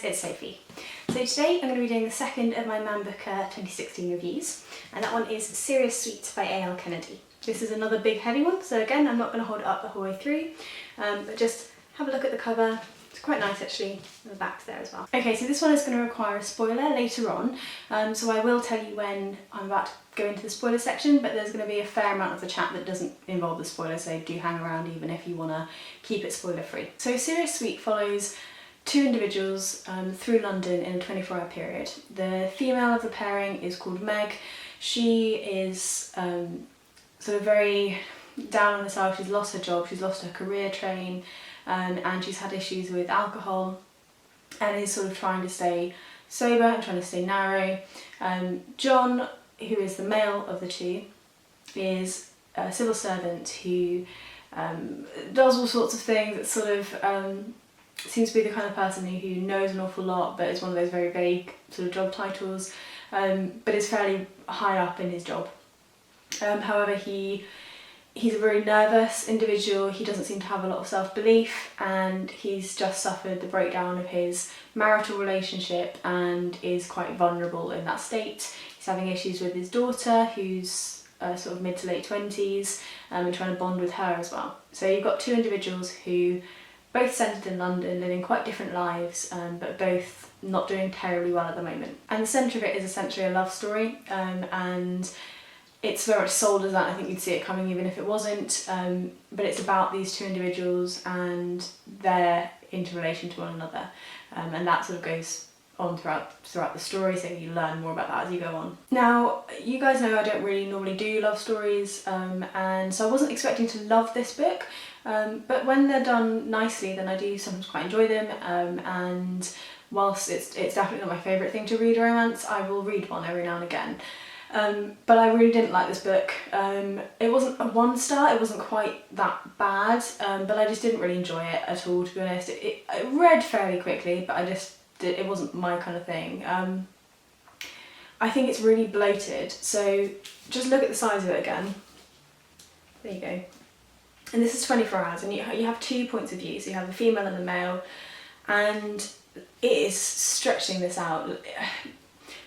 it's Sophie. So today I'm going to be doing the second of my Man Booker 2016 reviews, and that one is Serious Sweet by A.L. Kennedy. This is another big heavy one, so again I'm not going to hold it up the whole way through, but just have a look at the cover. It's quite nice actually, and the back's there as well. Okay, so this one is going to require a spoiler later on, so I will tell you when I'm about to go into the spoiler section, but there's going to be a fair amount of the chat that doesn't involve the spoiler, so do hang around even if you want to keep it spoiler free. So Serious Sweet follows two individuals through London in a 24-hour period. The female of the pairing is called Meg. She is sort of very down on herself. She's lost her job, she's lost her career train, and she's had issues with alcohol and is sort of trying to stay sober and trying to stay narrow. John, who is the male of the two, is a civil servant who does all sorts of things. It's sort of seems to be the kind of person who knows an awful lot, but is one of those very vague sort of job titles, but is fairly high up in his job. However, he's a very nervous individual. He doesn't seem to have a lot of self-belief, and he's just suffered the breakdown of his marital relationship and is quite vulnerable in that state. He's having issues with his daughter, who's sort of mid to late 20s, and trying to bond with her as well. So you've got two individuals who both centred in London, living quite different lives, but both not doing terribly well at the moment. And the centre of it is essentially a love story, and it's very much sold as that. I think you'd see it coming even if it wasn't, but it's about these two individuals and their interrelation to one another, and that sort of goes on throughout the story, so you learn more about that as you go on. Now, you guys know I don't really normally do love stories, and so I wasn't expecting to love this book, but when they're done nicely then I do sometimes quite enjoy them, and whilst it's definitely not my favourite thing to read a romance, I will read one every now and again. But I really didn't like this book. It wasn't a 1-star, it wasn't quite that bad, but I just didn't really enjoy it at all, to be honest. It read fairly quickly, but it wasn't my kind of thing. I think it's really bloated, so just look at the size of it again. There you go. And this is 24 hours, and you have 2 points of view, so you have the female and the male, and it is stretching this out.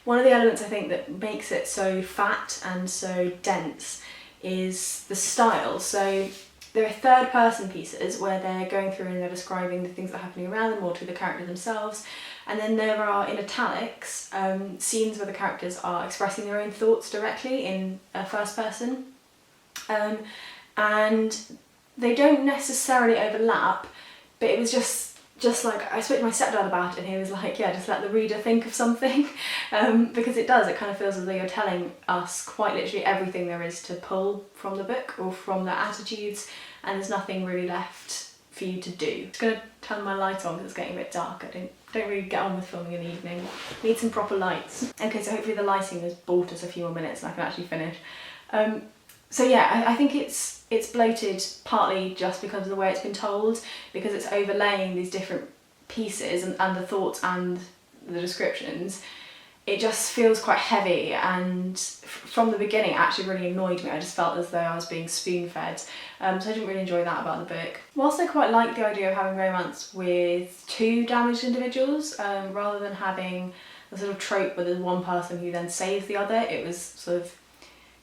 One of the elements I think that makes it so fat and so dense is the style. So there are third-person pieces where they're going through and they're describing the things that are happening around them or to the characters themselves, and then there are, in italics, scenes where the characters are expressing their own thoughts directly in first person, and they don't necessarily overlap, but it was just like, I spoke to my stepdad about it and he was like, yeah, just let the reader think of something, because it does, it kind of feels as though you're telling us quite literally everything there is to pull from the book or from their attitudes, and there's nothing really left for you to do. I'm just going to turn my light on because it's getting a bit dark. I don't really get on with filming in the evening. Need some proper lights. Okay, so hopefully the lighting has bought us a few more minutes and I can actually finish. So yeah, I think it's bloated partly just because of the way it's been told, because it's overlaying these different pieces and the thoughts and the descriptions. It just feels quite heavy, and from the beginning it actually really annoyed me. I just felt as though I was being spoon-fed, so I didn't really enjoy that about the book. Whilst I quite like the idea of having romance with two damaged individuals, rather than having the sort of trope where there's one person who then saves the other, it was sort of,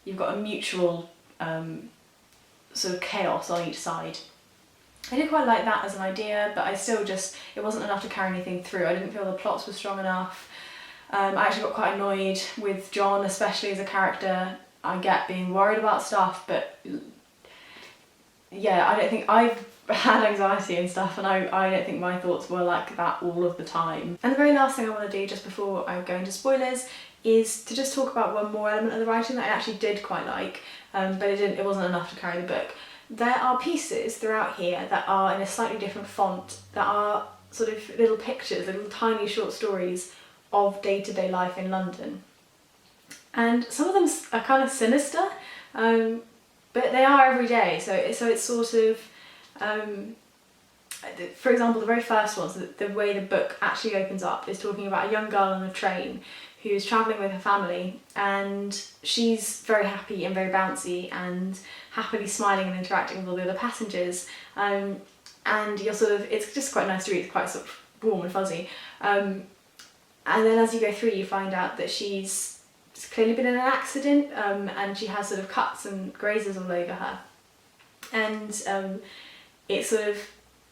you've got a mutual sort of chaos on each side. I did quite like that as an idea, but I still it wasn't enough to carry anything through. I didn't feel the plots were strong enough. I actually got quite annoyed with John, especially as a character. I get being worried about stuff, but yeah, I don't think I've had anxiety and stuff, and I don't think my thoughts were like that all of the time. And the very last thing I want to do just before I go into spoilers is to just talk about one more element of the writing that I actually did quite like, but it wasn't enough to carry the book. There are pieces throughout here that are in a slightly different font, that are sort of little pictures, little tiny short stories of day-to-day life in London. And some of them are kind of sinister, but they are everyday, so it's sort of, for example, the very first one, so the way the book actually opens up is talking about a young girl on a train who's travelling with her family, and she's very happy and very bouncy and happily smiling and interacting with all the other passengers, and you're sort of, it's just quite nice to read. It's quite sort of warm and fuzzy. And then as you go through, you find out that she's clearly been in an accident, and she has sort of cuts and grazes all over her. And it's sort of,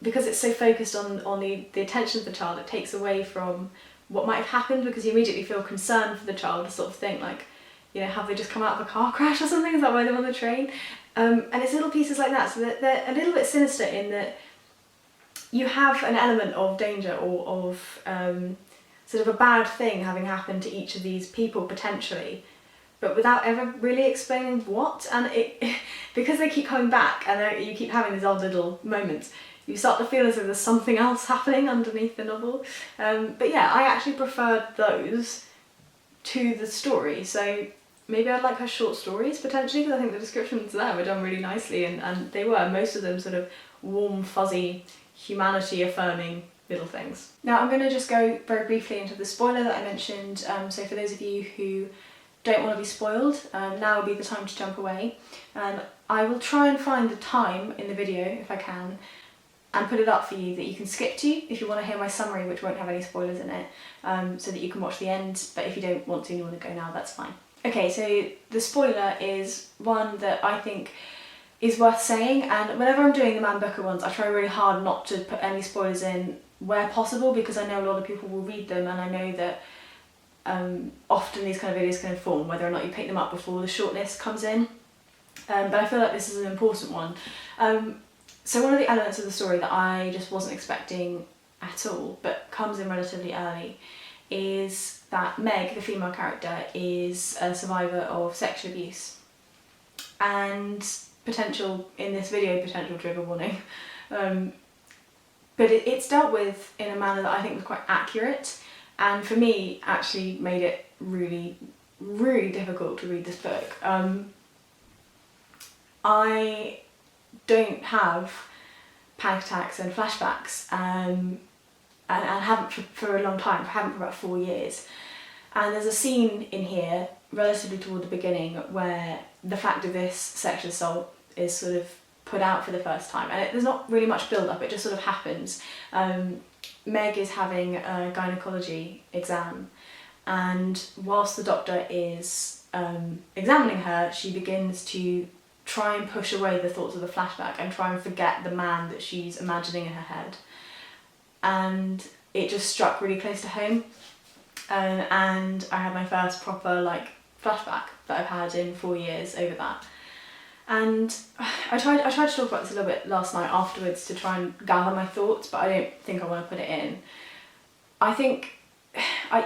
because it's so focused on the attention of the child, it takes away from what might have happened, because you immediately feel concerned for the child, to sort of think like, you know, have they just come out of a car crash or something? Is that why they're on the train? And it's little pieces like that, so that they're a little bit sinister in that you have an element of danger or of sort of a bad thing having happened to each of these people potentially, but without ever really explaining what. And it, because they keep coming back and you keep having these odd little moments, you start to feel as if there's something else happening underneath the novel. But yeah, I actually preferred those to the story. So maybe I'd like her short stories potentially, because I think the descriptions there were done really nicely, and they were, most of them, sort of warm, fuzzy, humanity affirming little things. Now I'm going to just go very briefly into the spoiler that I mentioned, so for those of you who don't want to be spoiled, now would be the time to jump away. I will try and find the time in the video, if I can, and put it up for you that you can skip to if you want to hear my summary, which won't have any spoilers in it, so that you can watch the end, but if you don't want to and you want to go now, that's fine. Okay, so the spoiler is one that I think is worth saying, and whenever I'm doing the Man Booker ones, I try really hard not to put any spoilers in where possible, because I know a lot of people will read them, and I know that often these kind of videos can inform whether or not you pick them up before the shortlist comes in, but I feel like this is an important one. So one of the elements of the story that I just wasn't expecting at all, but comes in relatively early, is that Meg, the female character, is a survivor of sexual abuse, and potential, in this video, potential trigger warning. But it's dealt with in a manner that I think was quite accurate, and for me actually made it really, really difficult to read this book. I don't have panic attacks and flashbacks, and haven't for a long time, haven't for about 4 years. And there's a scene in here, relatively toward the beginning, where the fact of this sexual assault is sort of put out for the first time, and there's not really much build up, it just sort of happens. Meg is having a gynecology exam, and whilst the doctor is examining her, she begins to try and push away the thoughts of the flashback and try and forget the man that she's imagining in her head. And it just struck really close to home, and I had my first proper like flashback that I've had in 4 years over that. And I tried to talk about this a little bit last night afterwards to try and gather my thoughts, but I don't think I want to put it in. I think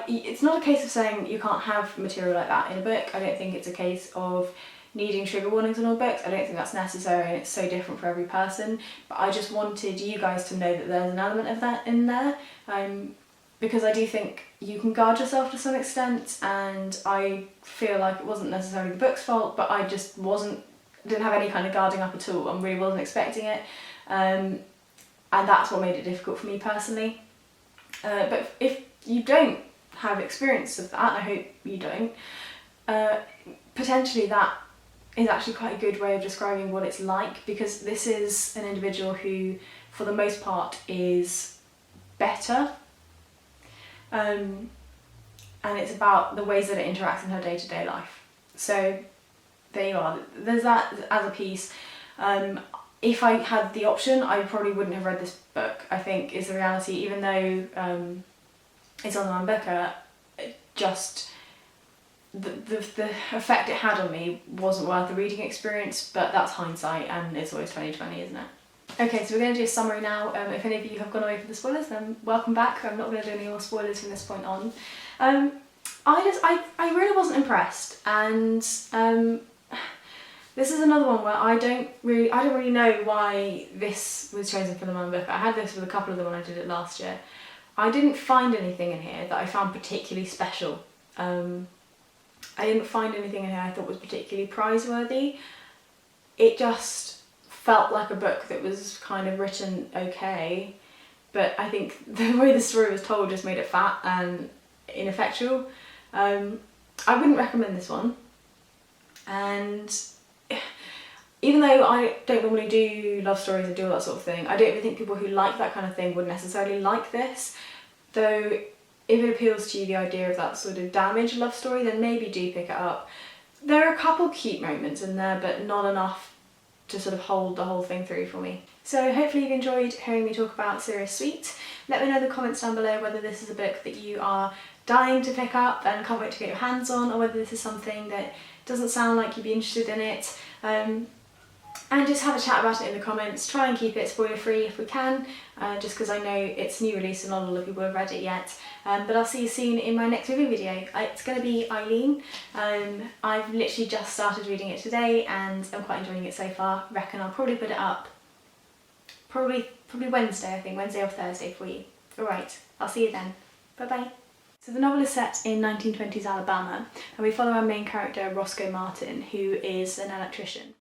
it's not a case of saying you can't have material like that in a book. I don't think it's a case of needing trigger warnings in all books. I don't think that's necessary, and it's so different for every person. But I just wanted you guys to know that there's an element of that in there, because I do think you can guard yourself to some extent, and I feel like it wasn't necessarily the book's fault, but I just didn't have any kind of guarding up at all and really wasn't expecting it, and that's what made it difficult for me personally. But if you don't have experience of that, I hope you don't, potentially that is actually quite a good way of describing what it's like, because this is an individual who for the most part is better, and it's about the ways that it interacts in her day-to-day life. So there you are, there's that as a piece. If I had the option, I probably wouldn't have read this book, I think, is the reality. Even though it's on the Man Booker, just the effect it had on me wasn't worth the reading experience, but that's hindsight, and it's always 2020, isn't it? Okay, so we're going to do a summary now. If any of you have gone away for the spoilers, then welcome back. I'm not going to do any more spoilers from this point on. I really wasn't impressed, and this is another one where I don't really know why this was chosen for the Man Booker. I had this with a couple of them when I did it last year. I didn't find anything in here that I found particularly special. I didn't find anything in here I thought was particularly prizeworthy. It just felt like a book that was kind of written okay, but I think the way the story was told just made it fat and ineffectual. I wouldn't recommend this one, and even though I don't normally do love stories and do all that sort of thing, I don't even think people who like that kind of thing would necessarily like this. Though if it appeals to you, the idea of that sort of damaged love story, then maybe do pick it up. There are a couple cute moments in there, but not enough to sort of hold the whole thing through for me. So hopefully you've enjoyed hearing me talk about Serious Sweet. Let me know in the comments down below whether this is a book that you are dying to pick up and can't wait to get your hands on, or whether this is something that doesn't sound like you'd be interested in it. And just have a chat about it in the comments. Try and keep it spoiler free if we can, just because I know it's new release and not a lot of people have read it yet. But I'll see you soon in my next review video. It's going to be Eileen. I've literally just started reading it today and I'm quite enjoying it so far. Reckon I'll probably put it up probably Wednesday, I think, Wednesday or Thursday for you. Alright, I'll see you then. Bye bye. So the novel is set in 1920s Alabama and we follow our main character Roscoe Martin, who is an electrician.